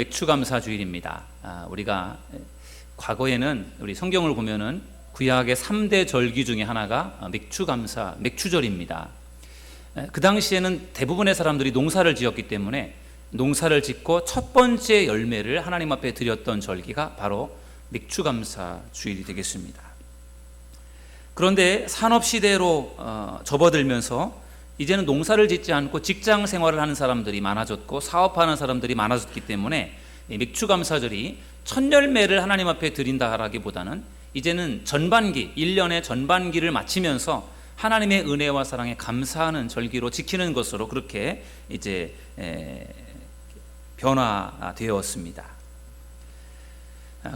맥추감사 주일입니다. 우리가 과거에는 우리 성경을 보면은 구약의 3대 절기 중에 하나가 맥추감사, 맥추절입니다. 그 당시에는 대부분의 사람들이 농사를 지었기 때문에 농사를 짓고 첫 번째 열매를 하나님 앞에 드렸던 절기가 바로 맥추감사 주일이 되겠습니다. 그런데 산업시대로 접어들면서 이제는 농사를 짓지 않고 직장 생활을 하는 사람들이 많아졌고 사업하는 사람들이 많아졌기 때문에 맥추감사절이 첫 열매를 하나님 앞에 드린다라기보다는 이제는 전반기, 1년의 전반기를 마치면서 하나님의 은혜와 사랑에 감사하는 절기로 지키는 것으로 그렇게 이제 변화되었습니다.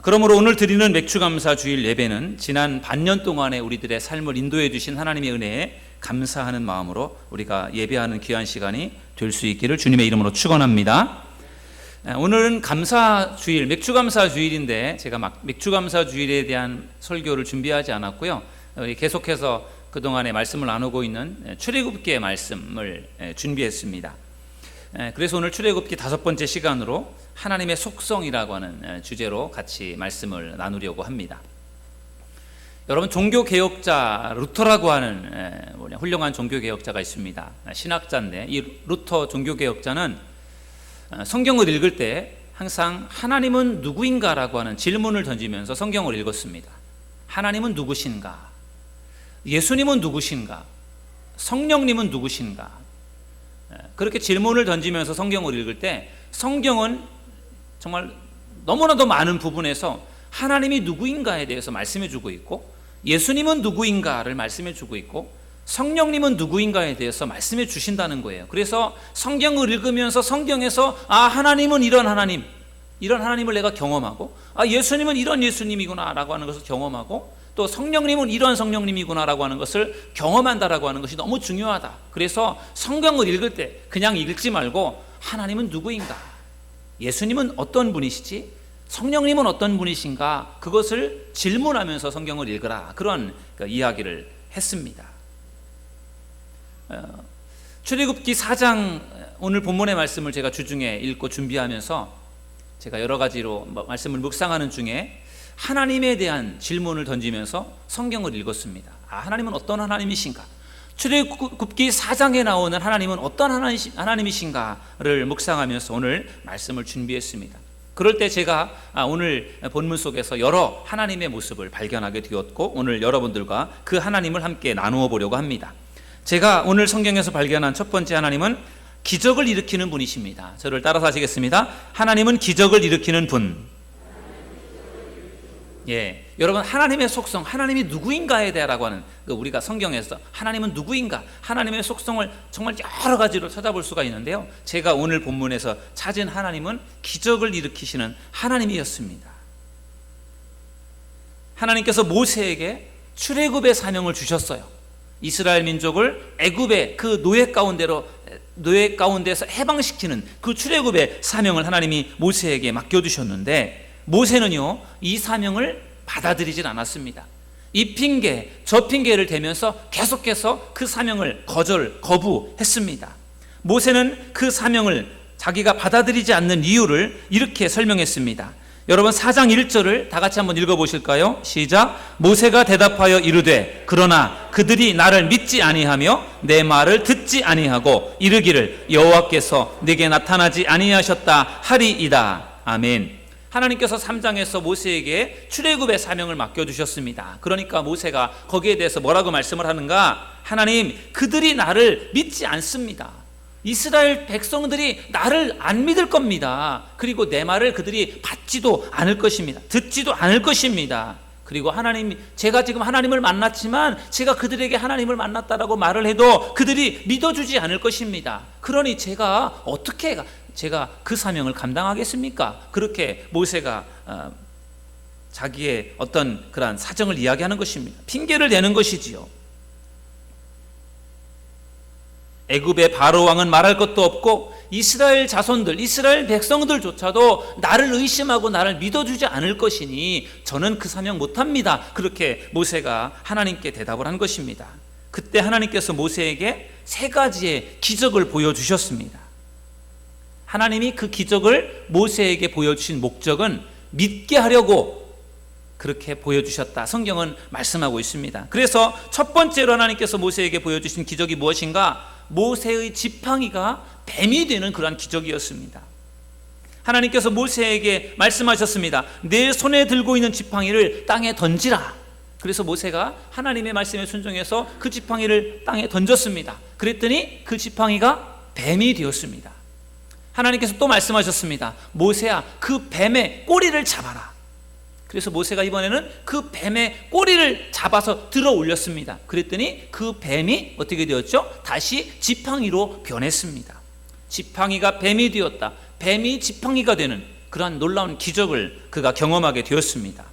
그러므로 오늘 드리는 맥추감사 주일 예배는 지난 반년 동안의 우리들의 삶을 인도해 주신 하나님의 은혜에 감사하는 마음으로 우리가 예배하는 귀한 시간이 될 수 있기를 주님의 이름으로 축원합니다. 오늘은 감사 주일, 맥추감사 주일인데 제가 맥추감사 주일에 대한 설교를 준비하지 않았고요. 계속해서 그동안에 말씀을 나누고 있는 출애굽기의 말씀을 준비했습니다. 그래서 오늘 출애굽기 5번째 시간으로 하나님의 속성이라고 하는 주제로 같이 말씀을 나누려고 합니다. 여러분, 종교개혁자 루터라고 하는 훌륭한 종교개혁자가 있습니다. 신학자인데 이 루터 종교개혁자는 성경을 읽을 때 항상 하나님은 누구인가라고 하는 질문을 던지면서 성경을 읽었습니다. 하나님은 누구신가? 예수님은 누구신가? 성령님은 누구신가? 그렇게 질문을 던지면서 성경을 읽을 때 성경은 정말 너무나도 많은 부분에서 하나님이 누구인가에 대해서 말씀해 주고 있고 예수님은 누구인가를 말씀해 주고 있고 성령님은 누구인가에 대해서 말씀해 주신다는 거예요. 그래서 성경을 읽으면서 성경에서 하나님은 이런 하나님을 내가 경험하고 예수님은 이런 예수님이구나 라고 하는 것을 경험하고 또 성령님은 이런 성령님이구나 라고 하는 것을 경험한다라고 하는 것이 너무 중요하다. 그래서 성경을 읽을 때 그냥 읽지 말고 하나님은 누구인가? 예수님은 어떤 분이시지? 성령님은 어떤 분이신가? 그것을 질문하면서 성경을 읽으라. 그런 이야기를 했습니다. 출애굽기 4장 오늘 본문의 말씀을 제가 주중에 읽고 준비하면서 제가 여러 가지로 말씀을 묵상하는 중에 하나님에 대한 질문을 던지면서 성경을 읽었습니다. 하나님은 어떤 하나님이신가? 출애굽기 4장에 나오는 하나님은 어떤 하나님이신가를 묵상하면서 오늘 말씀을 준비했습니다. 그럴 때 제가 오늘 본문 속에서 여러 하나님의 모습을 발견하게 되었고 오늘 여러분들과 그 하나님을 함께 나누어 보려고 합니다. 제가 오늘 성경에서 발견한 첫 번째 하나님은 기적을 일으키는 분이십니다. 저를 따라서 하시겠습니다. 하나님은 기적을 일으키는 분. 여러분, 하나님의 속성, 하나님이 누구인가에 대하라고 하는 우리가 성경에서 하나님은 누구인가, 하나님의 속성을 정말 여러 가지로 찾아볼 수가 있는데요. 제가 오늘 본문에서 찾은 하나님은 기적을 일으키시는 하나님이었습니다. 하나님께서 모세에게 출애굽의 사명을 주셨어요. 이스라엘 민족을 애굽의 그 노예 가운데서 해방시키는 그 출애굽의 사명을 하나님이 모세에게 맡겨두셨는데 모세는요 이 사명을 받아들이질 않았습니다. 이 핑계 저 핑계를 대면서 계속해서 그 사명을 거부했습니다. 모세는 그 사명을 자기가 받아들이지 않는 이유를 이렇게 설명했습니다. 여러분 4장 1절을 다 같이 한번 읽어보실까요? 시작. 모세가 대답하여 이르되 그러나 그들이 나를 믿지 아니하며 내 말을 듣지 아니하고 이르기를 여호와께서 내게 나타나지 아니하셨다 하리이다. 아멘. 하나님께서 3장에서 모세에게 출애굽의 사명을 맡겨주셨습니다. 그러니까 모세가 거기에 대해서 뭐라고 말씀을 하는가? 하나님, 그들이 나를 믿지 않습니다. 이스라엘 백성들이 나를 안 믿을 겁니다. 그리고 내 말을 그들이 받지도 않을 것입니다. 듣지도 않을 것입니다. 그리고 하나님, 제가 지금 하나님을 만났지만 제가 그들에게 하나님을 만났다라고 말을 해도 그들이 믿어주지 않을 것입니다. 그러니 제가 어떻게 그 사명을 감당하겠습니까? 그렇게 모세가 자기의 어떤 그러한 사정을 이야기하는 것입니다. 핑계를 대는 것이지요. 애굽의 바로 왕은 말할 것도 없고 이스라엘 자손들, 이스라엘 백성들조차도 나를 의심하고 나를 믿어주지 않을 것이니 저는 그 사명 못합니다. 그렇게 모세가 하나님께 대답을 한 것입니다. 그때 하나님께서 모세에게 3가지의 기적을 보여주셨습니다. 하나님이 그 기적을 모세에게 보여주신 목적은 믿게 하려고 그렇게 보여주셨다. 성경은 말씀하고 있습니다. 그래서 첫 번째로 하나님께서 모세에게 보여주신 기적이 무엇인가? 모세의 지팡이가 뱀이 되는 그러한 기적이었습니다. 하나님께서 모세에게 말씀하셨습니다. 내 손에 들고 있는 지팡이를 땅에 던지라. 그래서 모세가 하나님의 말씀에 순종해서 그 지팡이를 땅에 던졌습니다. 그랬더니 그 지팡이가 뱀이 되었습니다. 하나님께서 또 말씀하셨습니다. 모세야, 그 뱀의 꼬리를 잡아라. 그래서 모세가 이번에는 그 뱀의 꼬리를 잡아서 들어 올렸습니다. 그랬더니 그 뱀이 어떻게 되었죠? 다시 지팡이로 변했습니다. 지팡이가 뱀이 되었다. 뱀이 지팡이가 되는 그러한 놀라운 기적을 그가 경험하게 되었습니다.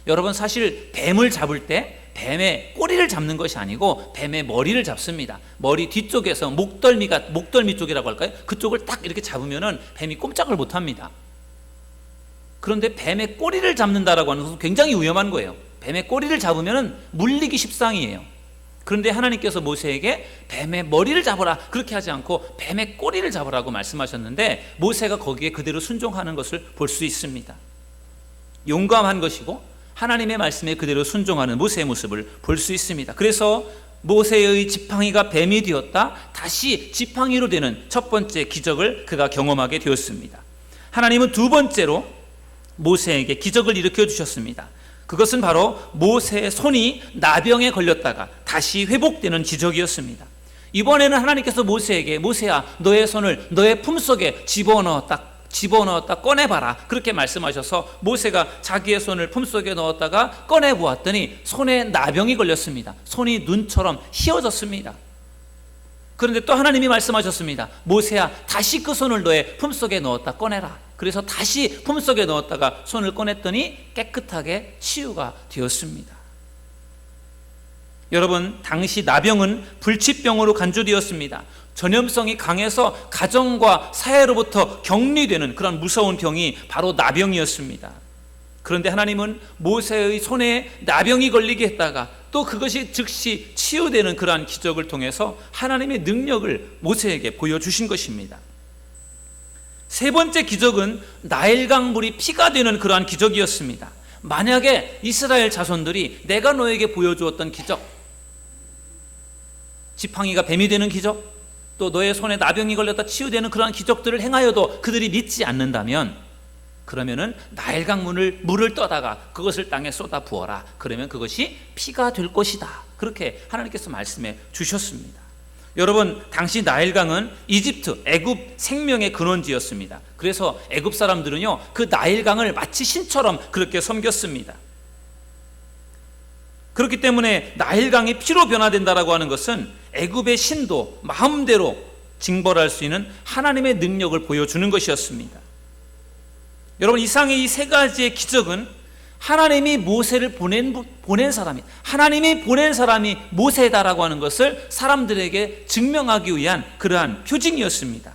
여러분, 사실 뱀을 잡을 때 뱀의 꼬리를 잡는 것이 아니고 뱀의 머리를 잡습니다. 머리 뒤쪽에서 목덜미 쪽이라고 할까요? 그쪽을 딱 이렇게 잡으면은 뱀이 꼼짝을 못 합니다. 그런데 뱀의 꼬리를 잡는다라고 하는 것은 굉장히 위험한 거예요. 뱀의 꼬리를 잡으면 물리기 십상이에요. 그런데 하나님께서 모세에게 뱀의 머리를 잡아라 그렇게 하지 않고 뱀의 꼬리를 잡으라고 말씀하셨는데 모세가 거기에 그대로 순종하는 것을 볼 수 있습니다. 용감한 것이고 하나님의 말씀에 그대로 순종하는 모세의 모습을 볼 수 있습니다. 그래서 모세의 지팡이가 뱀이 되었다. 다시 지팡이로 되는 첫 번째 기적을 그가 경험하게 되었습니다. 하나님은 두 번째로 모세에게 기적을 일으켜 주셨습니다. 그것은 바로 모세의 손이 나병에 걸렸다가 다시 회복되는 기적이었습니다. 이번에는 하나님께서 모세에게 모세야, 너의 손을 너의 품속에 집어넣었다 꺼내봐라 그렇게 말씀하셔서 모세가 자기의 손을 품속에 넣었다가 꺼내보았더니 손에 나병이 걸렸습니다. 손이 눈처럼 휘어졌습니다. 그런데 또 하나님이 말씀하셨습니다. 모세야, 다시 그 손을 너의 품속에 넣었다 꺼내라. 그래서 다시 품속에 넣었다가 손을 꺼냈더니 깨끗하게 치유가 되었습니다. 여러분, 당시 나병은 불치병으로 간주되었습니다. 전염성이 강해서 가정과 사회로부터 격리되는 그런 무서운 병이 바로 나병이었습니다. 그런데 하나님은 모세의 손에 나병이 걸리게 했다가 또 그것이 즉시 치유되는 그러한 기적을 통해서 하나님의 능력을 모세에게 보여주신 것입니다. 세 번째 기적은 나일강 물이 피가 되는 그러한 기적이었습니다. 만약에 이스라엘 자손들이 내가 너에게 보여주었던 기적, 지팡이가 뱀이 되는 기적, 또 너의 손에 나병이 걸렸다 치유되는 그러한 기적들을 행하여도 그들이 믿지 않는다면 그러면은 나일강 물을 떠다가 그것을 땅에 쏟아 부어라. 그러면 그것이 피가 될 것이다. 그렇게 하나님께서 말씀해 주셨습니다. 여러분, 당시 나일강은 이집트, 애굽 생명의 근원지였습니다. 그래서 애굽 사람들은요, 그 나일강을 마치 신처럼 그렇게 섬겼습니다. 그렇기 때문에 나일강이 피로 변화된다라고 하는 것은 애굽의 신도 마음대로 징벌할 수 있는 하나님의 능력을 보여주는 것이었습니다. 여러분, 이상의 이 세 가지의 기적은 하나님이 모세를 보낸 사람이, 하나님이 보낸 사람이 모세다라고 하는 것을 사람들에게 증명하기 위한 그러한 표징이었습니다.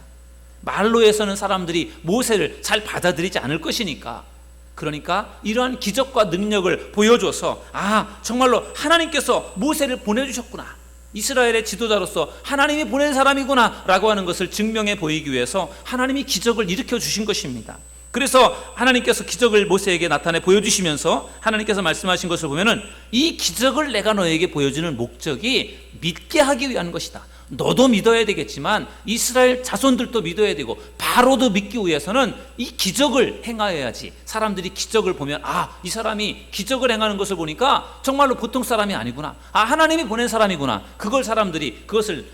말로 해서는 사람들이 모세를 잘 받아들이지 않을 것이니까, 그러니까 이러한 기적과 능력을 보여줘서 정말로 하나님께서 모세를 보내주셨구나, 이스라엘의 지도자로서 하나님이 보낸 사람이구나 라고 하는 것을 증명해 보이기 위해서 하나님이 기적을 일으켜 주신 것입니다. 그래서 하나님께서 기적을 모세에게 나타내 보여주시면서 하나님께서 말씀하신 것을 보면은 이 기적을 내가 너에게 보여주는 목적이 믿게 하기 위한 것이다. 너도 믿어야 되겠지만 이스라엘 자손들도 믿어야 되고 바로도 믿기 위해서는 이 기적을 행하여야지. 사람들이 기적을 보면 이 사람이 기적을 행하는 것을 보니까 정말로 보통 사람이 아니구나, 하나님이 보낸 사람이구나, 그걸 사람들이 그것을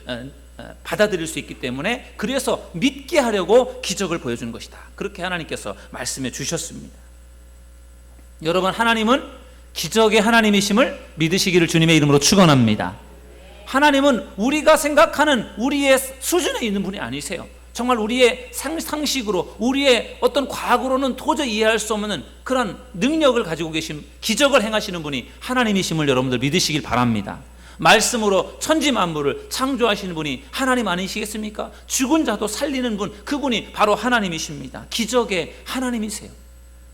받아들일 수 있기 때문에 그래서 믿게 하려고 기적을 보여주는 것이다. 그렇게 하나님께서 말씀해 주셨습니다. 여러분, 하나님은 기적의 하나님이심을 믿으시기를 주님의 이름으로 축원합니다. 하나님은 우리가 생각하는 우리의 수준에 있는 분이 아니세요. 정말 우리의 상식으로, 우리의 어떤 과학으로는 도저히 이해할 수 없는 그런 능력을 가지고 계신, 기적을 행하시는 분이 하나님이심을 여러분들 믿으시길 바랍니다. 말씀으로 천지 만물을 창조하시는 분이 하나님 아니시겠습니까? 죽은 자도 살리는 분, 그분이 바로 하나님이십니다. 기적의 하나님이세요.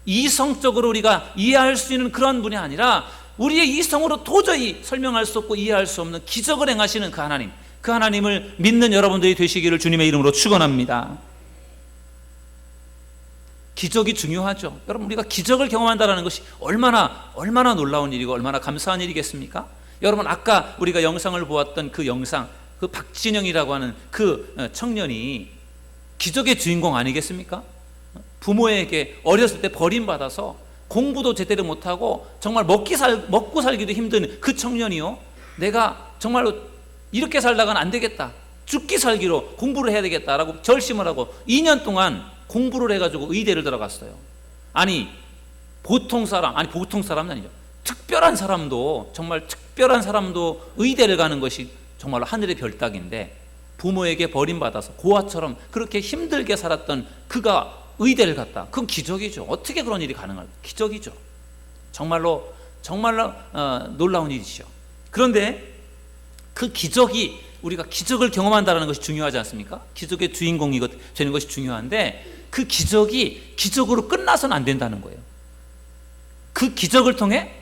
이성적으로 우리가 이해할 수 있는 그런 분이 아니라 우리의 이성으로 도저히 설명할 수 없고 이해할 수 없는 기적을 행하시는 그 하나님, 그 하나님을 믿는 여러분들이 되시기를 주님의 이름으로 축원합니다. 기적이 중요하죠. 여러분, 우리가 기적을 경험한다는 것이 얼마나 놀라운 일이고 얼마나 감사한 일이겠습니까? 여러분, 아까 우리가 영상을 보았던 그 영상, 그 박진영이라고 하는 그 청년이 기적의 주인공 아니겠습니까? 부모에게 어렸을 때 버림받아서 공부도 제대로 못하고 정말 먹고 살기도 힘든 그 청년이요, 내가 정말로 이렇게 살다가는 안 되겠다, 죽기 살기로 공부를 해야 되겠다라고 결심을 하고 2년 동안 공부를 해가지고 의대를 들어갔어요. 아니, 보통 사람은 아니죠. 특별한 사람도, 정말 특별한 사람도 의대를 가는 것이 정말로 하늘의 별따기인데, 부모에게 버림받아서 고아처럼 그렇게 힘들게 살았던 그가 의대를 갔다. 그건 기적이죠. 어떻게 그런 일이 가능할까? 기적이죠. 정말로 놀라운 일이죠. 그런데 그 기적이, 우리가 기적을 경험한다는 것이 중요하지 않습니까? 기적의 주인공이 되는 것이 중요한데, 그 기적이 기적으로 끝나서는 안 된다는 거예요. 그 기적을 통해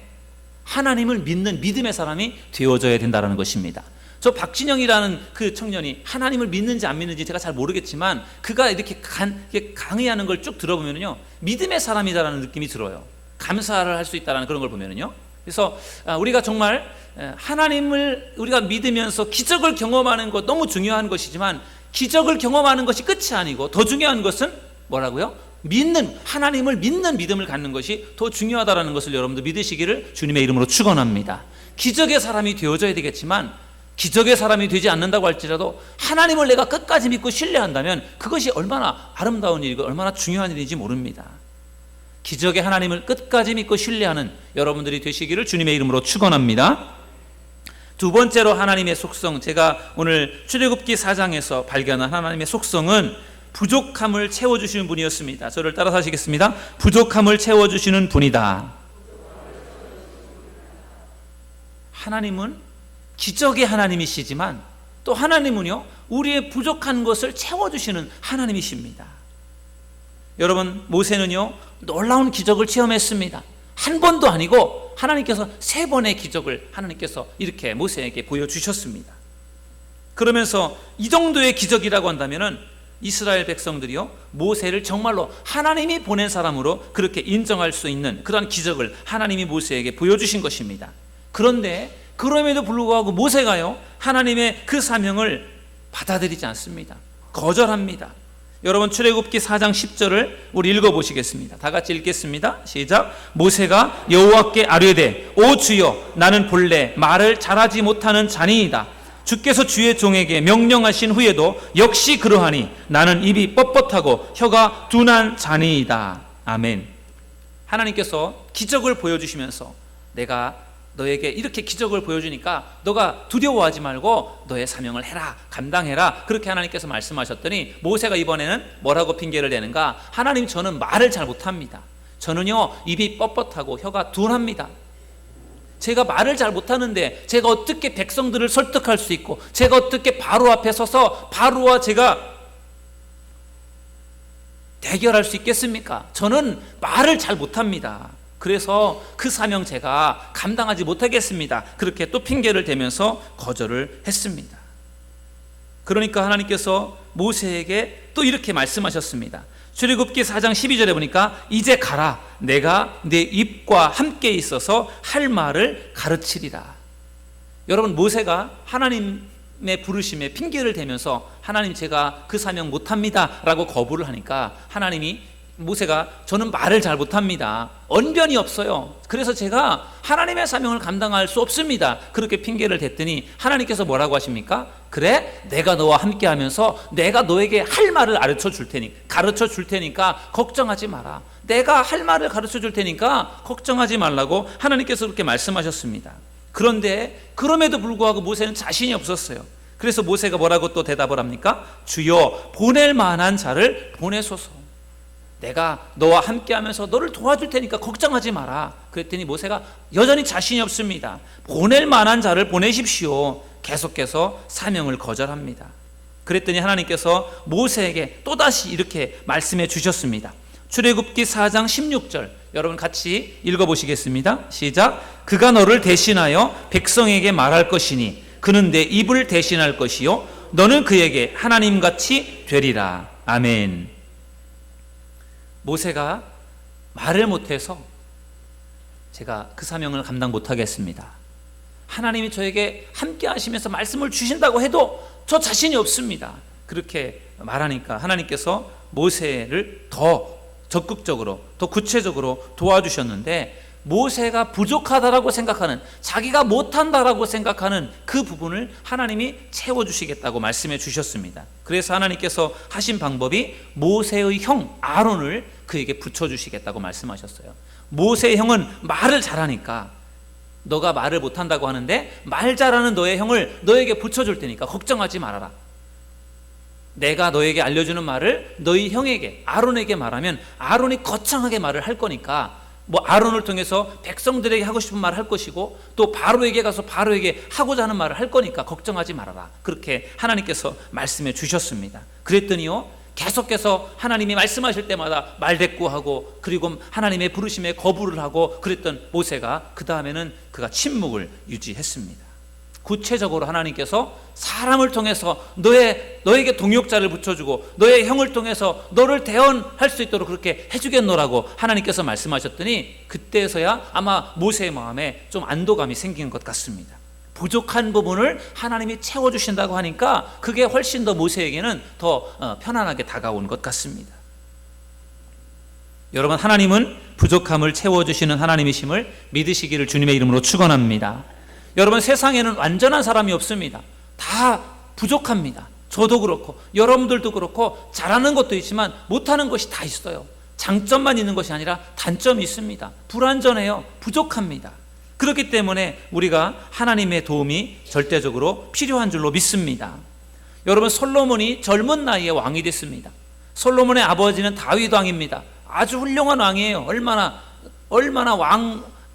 하나님을 믿는 믿음의 사람이 되어져야 된다는 것입니다. 저 박진영이라는 그 청년이 하나님을 믿는지 안 믿는지 제가 잘 모르겠지만, 그가 이렇게 강의하는 걸 쭉 들어보면요, 믿음의 사람이다라는 느낌이 들어요. 감사를 할 수 있다는 그런 걸 보면요. 그래서 우리가 정말 하나님을 우리가 믿으면서 기적을 경험하는 것 너무 중요한 것이지만, 기적을 경험하는 것이 끝이 아니고 더 중요한 것은 뭐라고요? 하나님을 믿는 믿음을 갖는 것이 더 중요하다는 것을 여러분들 믿으시기를 주님의 이름으로 축원합니다. 기적의 사람이 되어져야 되겠지만, 기적의 사람이 되지 않는다고 할지라도 하나님을 내가 끝까지 믿고 신뢰한다면 그것이 얼마나 아름다운 일이고 얼마나 중요한 일인지 모릅니다. 기적의 하나님을 끝까지 믿고 신뢰하는 여러분들이 되시기를 주님의 이름으로 축원합니다. 두 번째로 하나님의 속성, 제가 오늘 출애굽기 4장에서 발견한 하나님의 속성은 부족함을 채워주시는 분이었습니다. 저를 따라서 하시겠습니다. 부족함을 채워주시는 분이다. 하나님은 기적의 하나님이시지만 또 하나님은요, 우리의 부족한 것을 채워주시는 하나님이십니다. 여러분, 모세는요, 놀라운 기적을 체험했습니다. 한 번도 아니고 하나님께서 3번의 기적을 하나님께서 이렇게 모세에게 보여주셨습니다. 그러면서 이 정도의 기적이라고 한다면은 이스라엘 백성들이요, 모세를 정말로 하나님이 보낸 사람으로 그렇게 인정할 수 있는 그러한 기적을 하나님이 모세에게 보여주신 것입니다. 그런데 그럼에도 불구하고 모세가요, 하나님의 그 사명을 받아들이지 않습니다. 거절합니다. 여러분, 출애굽기 4장 10절을 우리 읽어보시겠습니다. 다 같이 읽겠습니다. 시작. 모세가 여호와께 아뢰되, 오 주여, 나는 본래 말을 잘하지 못하는 자니이다. 주께서 주의 종에게 명령하신 후에도 역시 그러하니 나는 입이 뻣뻣하고 혀가 둔한 자니이다. 아멘. 하나님께서 기적을 보여주시면서, 내가 너에게 이렇게 기적을 보여주니까 너가 두려워하지 말고 너의 사명을 해라, 감당해라, 그렇게 하나님께서 말씀하셨더니 모세가 이번에는 뭐라고 핑계를 대는가? 하나님, 저는 말을 잘 못합니다. 저는요, 입이 뻣뻣하고 혀가 둔합니다. 제가 말을 잘 못하는데 제가 어떻게 백성들을 설득할 수 있고, 제가 어떻게 바로 앞에 서서 바로와 제가 대결할 수 있겠습니까? 저는 말을 잘 못합니다. 그래서 그 사명 제가 감당하지 못하겠습니다. 그렇게 또 핑계를 대면서 거절을 했습니다. 그러니까 하나님께서 모세에게 또 이렇게 말씀하셨습니다. 출애굽기 4장 12절에 보니까 이제 가라, 내가 내 입과 함께 있어서 할 말을 가르치리라. 여러분, 모세가 하나님의 부르심에 핑계를 대면서 하나님, 제가 그 사명 못합니다 라고 거부를 하니까 하나님이, 모세가 저는 말을 잘 못합니다, 언변이 없어요, 그래서 제가 하나님의 사명을 감당할 수 없습니다, 그렇게 핑계를 댔더니 하나님께서 뭐라고 하십니까? 그래, 내가 너와 함께 하면서 내가 너에게 할 말을 가르쳐 줄 테니까 걱정하지 마라. 내가 할 말을 가르쳐 줄 테니까 걱정하지 말라고 하나님께서 그렇게 말씀하셨습니다. 그런데 그럼에도 불구하고 모세는 자신이 없었어요. 그래서 모세가 뭐라고 또 대답을 합니까? 주여, 보낼 만한 자를 보내소서. 내가 너와 함께 하면서 너를 도와줄 테니까 걱정하지 마라. 그랬더니 모세가 여전히 자신이 없습니다. 보낼 만한 자를 보내십시오. 계속해서 사명을 거절합니다. 그랬더니 하나님께서 모세에게 또다시 이렇게 말씀해 주셨습니다. 출애굽기 4장 16절, 여러분 같이 읽어보시겠습니다. 시작. 그가 너를 대신하여 백성에게 말할 것이니 그는 내 입을 대신할 것이요 너는 그에게 하나님같이 되리라. 아멘. 모세가 말을 못해서 제가 그 사명을 감당 못하겠습니다. 하나님이 저에게 함께 하시면서 말씀을 주신다고 해도 저 자신이 없습니다. 그렇게 말하니까 하나님께서 모세를 더 적극적으로, 더 구체적으로 도와주셨는데, 모세가 부족하다라고 생각하는, 자기가 못한다라고 생각하는 그 부분을 하나님이 채워주시겠다고 말씀해 주셨습니다. 그래서 하나님께서 하신 방법이 모세의 형 아론을 그에게 붙여주시겠다고 말씀하셨어요. 모세의 형은 말을 잘하니까, 너가 말을 못한다고 하는데 말 잘하는 너의 형을 너에게 붙여줄 테니까 걱정하지 말아라. 내가 너에게 알려주는 말을 너희 형에게, 아론에게 말하면 아론이 거창하게 말을 할 거니까, 아론을 통해서 백성들에게 하고 싶은 말을 할 것이고, 또 바로에게 가서 바로에게 하고자 하는 말을 할 거니까 걱정하지 말아라. 그렇게 하나님께서 말씀해 주셨습니다. 그랬더니요, 계속해서 하나님이 말씀하실 때마다 말대꾸하고, 그리고 하나님의 부르심에 거부를 하고 그랬던 모세가 그 다음에는 그가 침묵을 유지했습니다. 구체적으로 하나님께서 사람을 통해서 너에게 동역자를 붙여주고 너의 형을 통해서 너를 대언할 수 있도록 그렇게 해주겠노라고 하나님께서 말씀하셨더니, 그때서야 아마 모세의 마음에 좀 안도감이 생긴 것 같습니다. 부족한 부분을 하나님이 채워주신다고 하니까 그게 훨씬 더 모세에게는 더 편안하게 다가온 것 같습니다. 여러분, 하나님은 부족함을 채워주시는 하나님이심을 믿으시기를 주님의 이름으로 축원합니다. 여러분, 세상에는 완전한 사람이 없습니다. 다 부족합니다. 저도 그렇고 여러분들도 그렇고, 잘하는 것도 있지만 못하는 것이 다 있어요. 장점만 있는 것이 아니라 단점이 있습니다. 불완전해요. 부족합니다. 그렇기 때문에 우리가 하나님의 도움이 절대적으로 필요한 줄로 믿습니다. 여러분, 솔로몬이 젊은 나이에 왕이 됐습니다. 솔로몬의 아버지는 다윗 왕입니다. 아주 훌륭한 왕이에요. 얼마나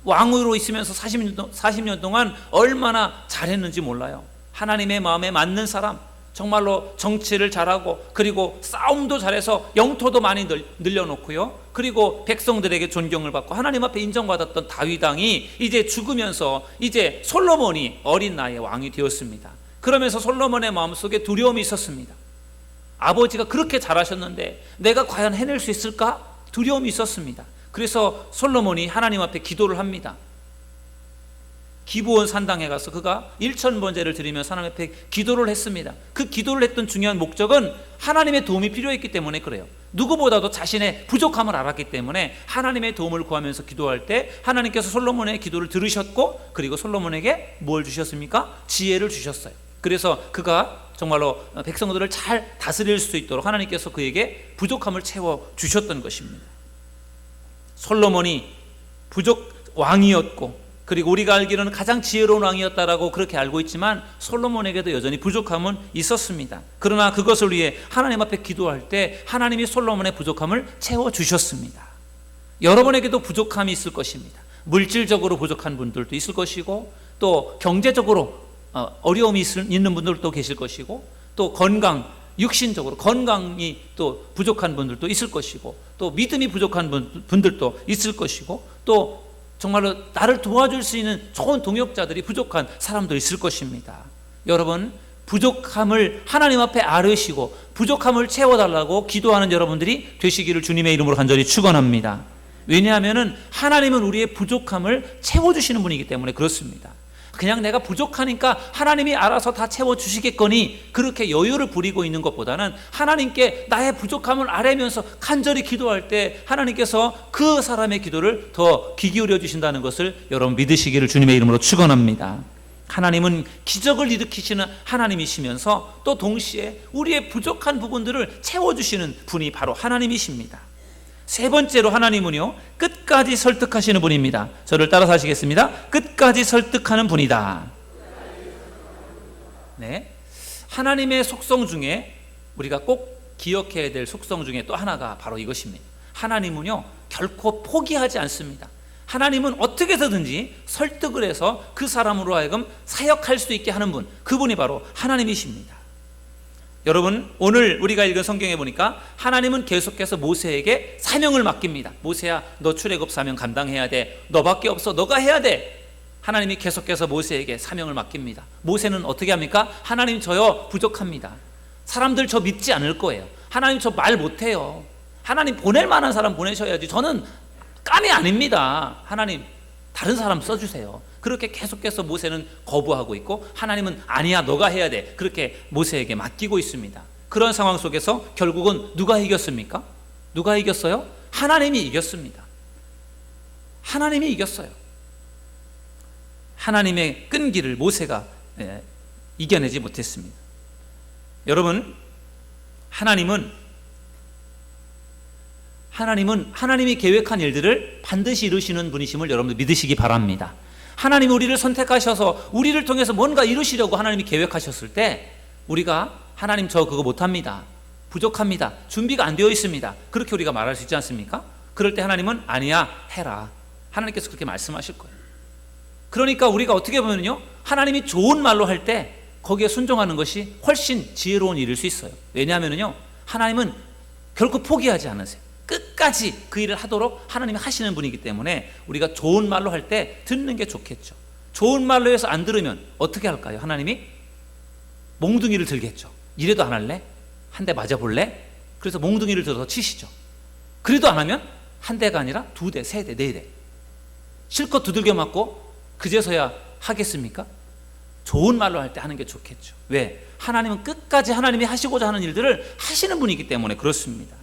왕으로 있으면서 40년 동안 얼마나 잘했는지 몰라요. 하나님의 마음에 맞는 사람, 정말로 정치를 잘하고, 그리고 싸움도 잘해서 영토도 많이 늘려놓고요, 그리고 백성들에게 존경을 받고 하나님 앞에 인정받았던 다윗 왕이 이제 죽으면서 이제 솔로몬이 어린 나이에 왕이 되었습니다. 그러면서 솔로몬의 마음속에 두려움이 있었습니다. 아버지가 그렇게 잘하셨는데 내가 과연 해낼 수 있을까? 두려움이 있었습니다. 그래서 솔로몬이 하나님 앞에 기도를 합니다. 기브온 산당에 가서 그가 1000번제를 드리면서 하나님 앞에 기도를 했습니다. 그 기도를 했던 중요한 목적은 하나님의 도움이 필요했기 때문에 그래요. 누구보다도 자신의 부족함을 알았기 때문에 하나님의 도움을 구하면서 기도할 때 하나님께서 솔로몬의 기도를 들으셨고, 그리고 솔로몬에게 뭘 주셨습니까? 지혜를 주셨어요. 그래서 그가 정말로 백성들을 잘 다스릴 수 있도록 하나님께서 그에게 부족함을 채워주셨던 것입니다. 솔로몬이 왕이었고, 그리고 우리가 알기로는 가장 지혜로운 왕이었다라고 그렇게 알고 있지만 솔로몬에게도 여전히 부족함은 있었습니다. 그러나 그것을 위해 하나님 앞에 기도할 때 하나님이 솔로몬의 부족함을 채워주셨습니다. 여러분에게도 부족함이 있을 것입니다. 물질적으로 부족한 분들도 있을 것이고, 또 경제적으로 어려움이 있는 분들도 계실 것이고, 또 육신적으로 건강이 또 부족한 분들도 있을 것이고, 또 믿음이 부족한 분들도 있을 것이고, 또 정말로 나를 도와줄 수 있는 좋은 동역자들이 부족한 사람도 있을 것입니다. 여러분, 부족함을 하나님 앞에 아뢰시고 부족함을 채워달라고 기도하는 여러분들이 되시기를 주님의 이름으로 간절히 축원합니다. 왜냐하면 하나님은 우리의 부족함을 채워주시는 분이기 때문에 그렇습니다. 그냥 내가 부족하니까 하나님이 알아서 다 채워주시겠거니 그렇게 여유를 부리고 있는 것보다는 하나님께 나의 부족함을 아뢰면서 간절히 기도할 때 하나님께서 그 사람의 기도를 더 귀 기울여 주신다는 것을 여러분 믿으시기를 주님의 이름으로 축원합니다. 하나님은 기적을 일으키시는 하나님이시면서 또 동시에 우리의 부족한 부분들을 채워주시는 분이 바로 하나님이십니다. 세 번째로 하나님은요, 끝까지 설득하시는 분입니다. 저를 따라서 하시겠습니다. 끝까지 설득하는 분이다. 네, 하나님의 속성 중에 우리가 꼭 기억해야 될 속성 중에 또 하나가 바로 이것입니다. 하나님은요, 결코 포기하지 않습니다. 하나님은 어떻게 해서든지 설득을 해서 그 사람으로 하여금 사역할 수 있게 하는 분, 그분이 바로 하나님이십니다. 여러분, 오늘 우리가 읽은 성경에 보니까 하나님은 계속해서 모세에게 사명을 맡깁니다. 모세야, 너 출애굽 사명 감당해야 돼. 너밖에 없어. 너가 해야 돼. 하나님이 계속해서 모세에게 사명을 맡깁니다. 모세는 어떻게 합니까? 하나님, 저요 부족합니다. 사람들 저 믿지 않을 거예요. 하나님, 저 말 못해요. 하나님 보낼 만한 사람 보내셔야지. 저는 깜이 아닙니다. 하나님 다른 사람 써주세요. 그렇게 계속해서 모세는 거부하고 있고, 하나님은 아니야 너가 해야 돼, 그렇게 모세에게 맡기고 있습니다. 그런 상황 속에서 결국은 누가 이겼습니까? 누가 이겼어요? 하나님이 이겼습니다. 하나님이 이겼어요. 하나님의 끈기를 모세가 이겨내지 못했습니다. 여러분, 하나님은 하나님이 계획한 일들을 반드시 이루시는 분이심을 여러분들 믿으시기 바랍니다. 하나님이 우리를 선택하셔서 우리를 통해서 뭔가 이루시려고 하나님이 계획하셨을 때, 우리가 하나님 저 그거 못합니다, 부족합니다, 준비가 안 되어 있습니다, 그렇게 우리가 말할 수 있지 않습니까? 그럴 때 하나님은 아니야 해라, 하나님께서 그렇게 말씀하실 거예요. 그러니까 우리가 어떻게 보면요, 하나님이 좋은 말로 할 때 거기에 순종하는 것이 훨씬 지혜로운 일일 수 있어요. 왜냐하면요, 하나님은 결코 포기하지 않으세요. 끝까지 그 일을 하도록 하나님이 하시는 분이기 때문에 우리가 좋은 말로 할 때 듣는 게 좋겠죠. 좋은 말로 해서 안 들으면 어떻게 할까요? 하나님이 몽둥이를 들겠죠. 이래도 안 할래? 한 대 맞아볼래? 그래서 몽둥이를 들어서 치시죠. 그래도 안 하면 한 대가 아니라 두 대, 세 대, 네 대 실컷 두들겨 맞고 그제서야 하겠습니까? 좋은 말로 할 때 하는 게 좋겠죠. 왜? 하나님은 끝까지 하나님이 하시고자 하는 일들을 하시는 분이기 때문에 그렇습니다.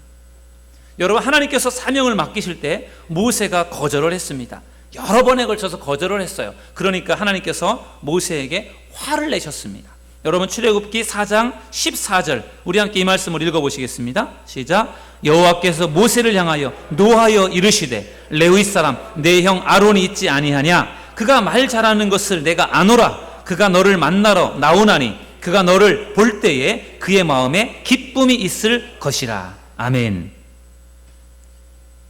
여러분, 하나님께서 사명을 맡기실 때 모세가 거절을 했습니다. 여러 번에 걸쳐서 거절을 했어요. 그러니까 하나님께서 모세에게 화를 내셨습니다. 여러분, 출애굽기 4장 14절 우리 함께 이 말씀을 읽어보시겠습니다. 시작. 여호와께서 모세를 향하여 노하여 이르시되 레위 사람 내 형 아론이 있지 아니하냐? 그가 말 잘하는 것을 내가 아노라. 그가 너를 만나러 나오나니 그가 너를 볼 때에 그의 마음에 기쁨이 있을 것이라. 아멘.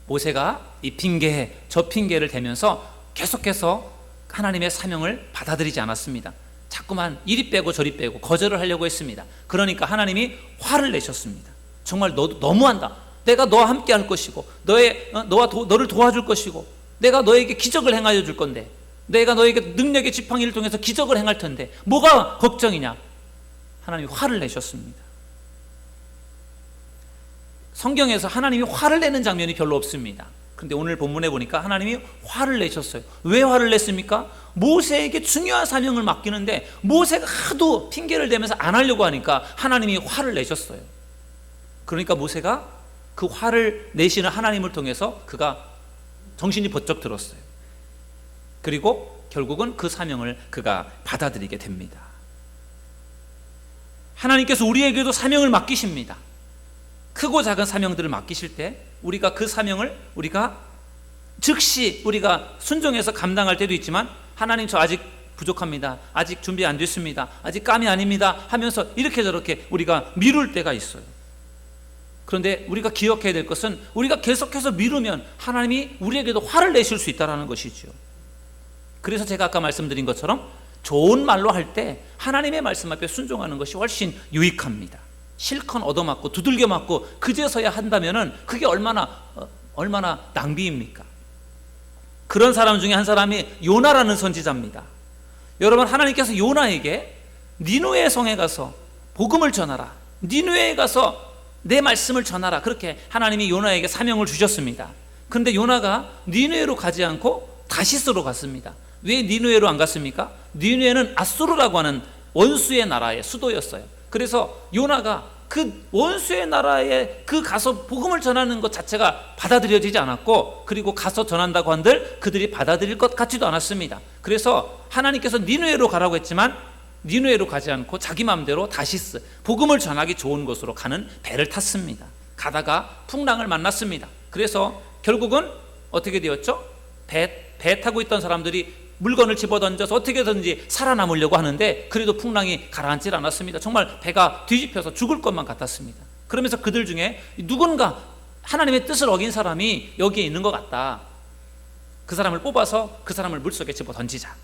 모세가 이 핑계 저 핑계를 대면서 계속해서 하나님의 사명을 받아들이지 않았습니다. 자꾸만 이리 빼고 저리 빼고 거절을 하려고 했습니다. 그러니까 하나님이 화를 내셨습니다. 정말 너도 너무한다. 내가 너와 함께 할 것이고 너를 도와줄 것이고 내가 너에게 기적을 행하여 줄 건데, 내가 너에게 능력의 지팡이를 통해서 기적을 행할 텐데 뭐가 걱정이냐? 하나님이 화를 내셨습니다. 성경에서 하나님이 화를 내는 장면이 별로 없습니다. 그런데 오늘 본문에 보니까 하나님이 화를 내셨어요. 왜 화를 냈습니까? 모세에게 중요한 사명을 맡기는데 모세가 하도 핑계를 대면서 안 하려고 하니까 하나님이 화를 내셨어요. 그러니까 모세가 그 화를 내시는 하나님을 통해서 그가 정신이 번쩍 들었어요. 그리고 결국은 그 사명을 그가 받아들이게 됩니다. 하나님께서 우리에게도 사명을 맡기십니다. 크고 작은 사명들을 맡기실 때 우리가 그 사명을 즉시 우리가 순종해서 감당할 때도 있지만, 하나님 저 아직 부족합니다, 아직 준비 안 됐습니다, 아직 깜이 아닙니다 하면서 이렇게 저렇게 우리가 미룰 때가 있어요. 그런데 우리가 기억해야 될 것은 우리가 계속해서 미루면 하나님이 우리에게도 화를 내실 수 있다는 것이죠. 그래서 제가 아까 말씀드린 것처럼 좋은 말로 할 때 하나님의 말씀 앞에 순종하는 것이 훨씬 유익합니다. 실컷 얻어맞고 두들겨 맞고 그제서야 한다면은 그게 얼마나 낭비입니까? 그런 사람 중에 한 사람이 요나라는 선지자입니다. 여러분, 하나님께서 요나에게 니느웨 성에 가서 복음을 전하라, 니느웨에 가서 내 말씀을 전하라, 그렇게 하나님이 요나에게 사명을 주셨습니다. 그런데 요나가 니느웨로 가지 않고 다시스로 갔습니다. 왜 니느웨로 안 갔습니까? 니느웨는 아수르라고 하는 원수의 나라의 수도였어요. 그래서 요나가 그 원수의 나라에 가서 복음을 전하는 것 자체가 받아들여지지 않았고, 그리고 가서 전한다고 한들 그들이 받아들일 것 같지도 않았습니다. 그래서 하나님께서 니느웨로 가라고 했지만 니느웨로 가지 않고 자기 마음대로 다시스, 복음을 전하기 좋은 곳으로 가는 배를 탔습니다. 가다가 풍랑을 만났습니다. 그래서 결국은 어떻게 되었죠? 배 타고 있던 사람들이 물건을 집어던져서 어떻게든지 살아남으려고 하는데 그래도 풍랑이 가라앉질 않았습니다. 정말 배가 뒤집혀서 죽을 것만 같았습니다. 그러면서 그들 중에 누군가 하나님의 뜻을 어긴 사람이 여기에 있는 것 같다. 그 사람을 뽑아서 그 사람을 물속에 집어던지자.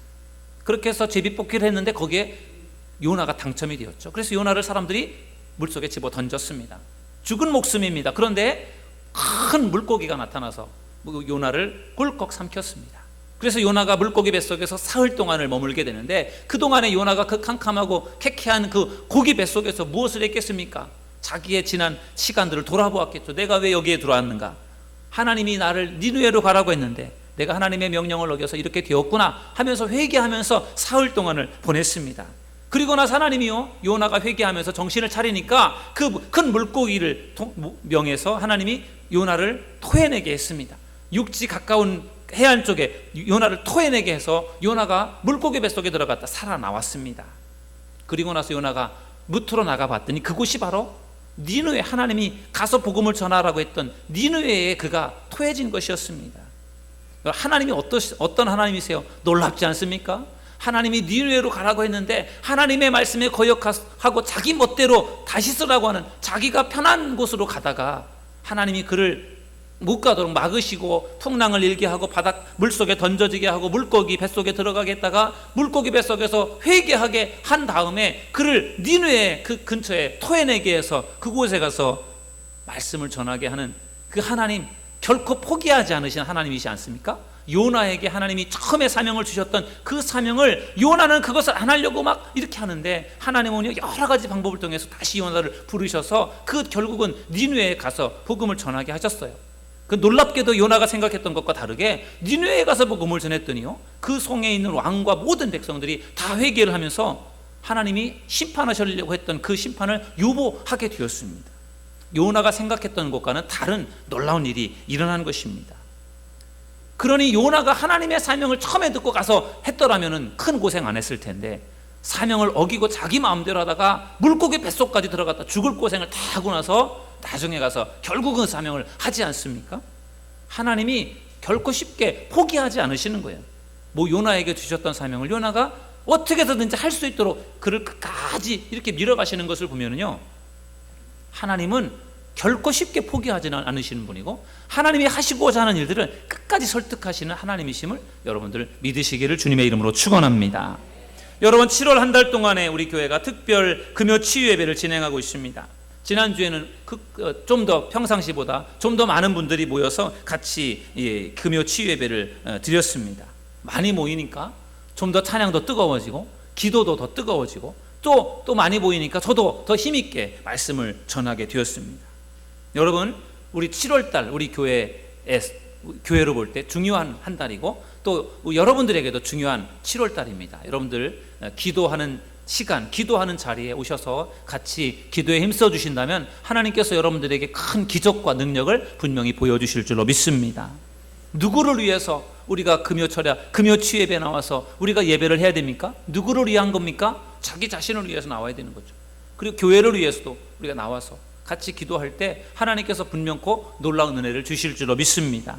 그렇게 해서 제비뽑기를 했는데 거기에 요나가 당첨이 되었죠. 그래서 요나를 사람들이 물속에 집어던졌습니다. 죽은 목숨입니다. 그런데 큰 물고기가 나타나서 요나를 꿀꺽 삼켰습니다. 그래서 요나가 물고기 뱃속에서 사흘 동안을 머물게 되는데, 그동안에 요나가 그 캄캄하고 쾌쾌한 그 고기 뱃속에서 무엇을 했겠습니까? 자기의 지난 시간들을 돌아보았겠죠. 내가 왜 여기에 들어왔는가? 하나님이 나를 니느웨로 가라고 했는데 내가 하나님의 명령을 어겨서 이렇게 되었구나 하면서 회개하면서 사흘 동안을 보냈습니다. 그리고 나서 하나님이요, 요나가 회개하면서 정신을 차리니까 그 큰 물고기를 명해서 하나님이 요나를 토해내게 했습니다. 육지 가까운 해안 쪽에 요나를 토해내게 해서 요나가 물고기 뱃속에 들어갔다 살아나왔습니다. 그리고 나서 요나가 무트로 나가봤더니 그곳이 바로 니느웨, 하나님이 가서 복음을 전하라고 했던 니느웨에 그가 토해진 것이었습니다. 하나님이 어떤 하나님이세요? 놀랍지 않습니까? 하나님이 니느웨로 가라고 했는데 하나님의 말씀에 거역하고 자기 멋대로 다시 쓰라고 하는, 자기가 편한 곳으로 가다가 하나님이 그를 못 가도록 막으시고 풍랑을 일게 하고 바닥 물속에 던져지게 하고 물고기 뱃속에 들어가게 했다가 물고기 뱃속에서 회개하게 한 다음에 그를 니느웨 그 근처에 토해내게 해서 그곳에 가서 말씀을 전하게 하는 그 하나님, 결코 포기하지 않으신 하나님이시 않습니까? 요나에게 하나님이 처음에 사명을 주셨던 그 사명을 요나는 그것을 안 하려고 막 이렇게 하는데 하나님은 여러 가지 방법을 통해서 다시 요나를 부르셔서 그 결국은 니느웨에 가서 복음을 전하게 하셨어요. 그 놀랍게도 요나가 생각했던 것과 다르게 니느웨에 가서 복음을 전했더니요, 그 성에 있는 왕과 모든 백성들이 다 회개를 하면서 하나님이 심판하시려고 했던 그 심판을 유보하게 되었습니다. 요나가 생각했던 것과는 다른 놀라운 일이 일어난 것입니다. 그러니 요나가 하나님의 사명을 처음에 듣고 가서 했더라면 큰 고생 안 했을 텐데 사명을 어기고 자기 마음대로 하다가 물고기 뱃속까지 들어갔다 죽을 고생을 다 하고 나서 나중에 가서 결국은 사명을 하지 않습니까? 하나님이 결코 쉽게 포기하지 않으시는 거예요. 뭐 요나에게 주셨던 사명을 요나가 어떻게 해서든지 할 수 있도록 그를 끝까지 이렇게 밀어가시는 것을 보면은요, 하나님은 결코 쉽게 포기하지는 않으시는 분이고 하나님이 하시고자 하는 일들을 끝까지 설득하시는 하나님이심을 여러분들 믿으시기를 주님의 이름으로 축원합니다. 여러분, 7월 한 달 동안에 우리 교회가 특별 금요 치유 예배를 진행하고 있습니다. 지난주에는 좀 더 평상시보다 좀 더 많은 분들이 모여서 같이 금요 치유 예배를 드렸습니다. 많이 모이니까 좀 더 찬양도 뜨거워지고 기도도 더 뜨거워지고 또 많이 모이니까 저도 더 힘있게 말씀을 전하게 되었습니다. 여러분, 우리 7월달 우리 교회로 볼 때 중요한 한 달이고 또 여러분들에게도 중요한 7월달입니다. 여러분들 기도하는 시간, 기도하는 자리에 오셔서 같이 기도에 힘써 주신다면 하나님께서 여러분들에게 큰 기적과 능력을 분명히 보여주실 줄로 믿습니다. 누구를 위해서 우리가 금요 치유 예배 나와서 우리가 예배를 해야 됩니까? 누구를 위한 겁니까? 자기 자신을 위해서 나와야 되는 거죠. 그리고 교회를 위해서도 우리가 나와서 같이 기도할 때 하나님께서 분명코 놀라운 은혜를 주실 줄로 믿습니다.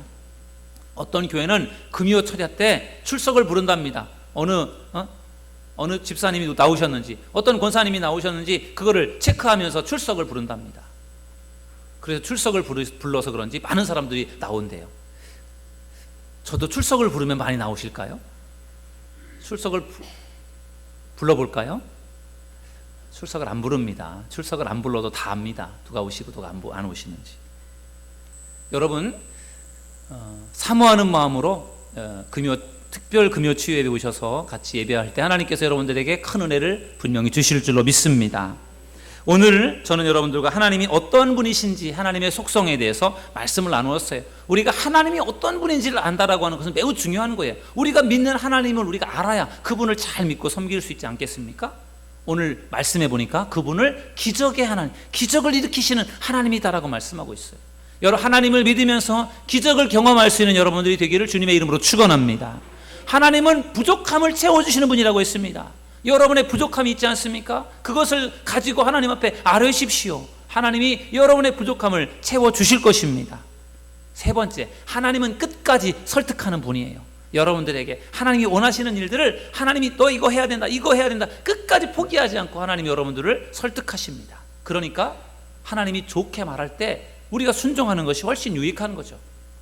어떤 교회는 금요 철야 때 출석을 부른답니다. 어느 집사님이 나오셨는지 어떤 권사님이 나오셨는지 그거를 체크하면서 출석을 부른답니다. 그래서 출석을 불러서 그런지 많은 사람들이 나온대요. 저도 출석을 부르면 많이 나오실까요? 출석을 불러볼까요? 출석을 안 부릅니다. 출석을 안 불러도 다 압니다. 누가 오시고 누가 안 오시는지. 여러분, 사모하는 마음으로 특별 금요 치유 예배 오셔서 같이 예배할 때 하나님께서 여러분들에게 큰 은혜를 분명히 주실 줄로 믿습니다. 오늘 저는 여러분들과 하나님이 어떤 분이신지 하나님의 속성에 대해서 말씀을 나누었어요. 우리가 하나님이 어떤 분인지를 안다라고 하는 것은 매우 중요한 거예요. 우리가 믿는 하나님을 우리가 알아야 그분을 잘 믿고 섬길 수 있지 않겠습니까? 오늘 말씀해 보니까 그분을 기적의 하나님, 기적을 일으키시는 하나님이다라고 말씀하고 있어요. 여러분, 하나님을 믿으면서 기적을 경험할 수 있는 여러분들이 되기를 주님의 이름으로 축원합니다. 하나님은 부족함을 채워주시는 분이라고 했습니다. 여러분의 부족함이 있지 않습니까? 그것을 가지고 하나님 앞에 아뢰십시오. 하나님이 여러분의 부족함을 채워주실 것입니다. 세 번째, 하나님은 끝까지 설득하는 분이에요. 여러분들에게 하나님이 원하시는 일들을 하나님이 너 이거 해야 된다, 이거 해야 된다, 끝까지 포기하지 않고 하나님이 여러분들을 설득하십니다. 그러니까 하나님이 좋게 말할 때 우리가 순종하는 것이 훨씬 유익한 거죠.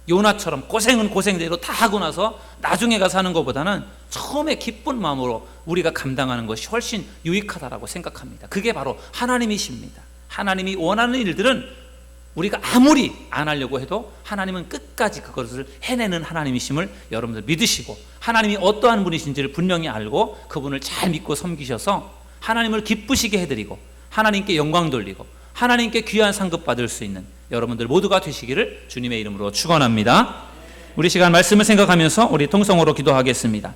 요나처럼 고생은 고생대로 다 하고 나서 나중에 가서 하는 것보다는 처음에 기쁜 마음으로 우리가 감당하는 것이 훨씬 유익하다라고 생각합니다. 그게 바로 하나님이십니다. 하나님이 원하는 일들은 우리가 아무리 안 하려고 해도 하나님은 끝까지 그것을 해내는 하나님이심을 여러분들 믿으시고 하나님이 어떠한 분이신지를 분명히 알고 그분을 잘 믿고 섬기셔서 하나님을 기쁘시게 해드리고 하나님께 영광 돌리고 하나님께 귀한 상급 받을 수 있는 여러분들 모두가 되시기를 주님의 이름으로 축원합니다. 우리 시간 말씀을 생각하면서 우리 통성으로 기도하겠습니다.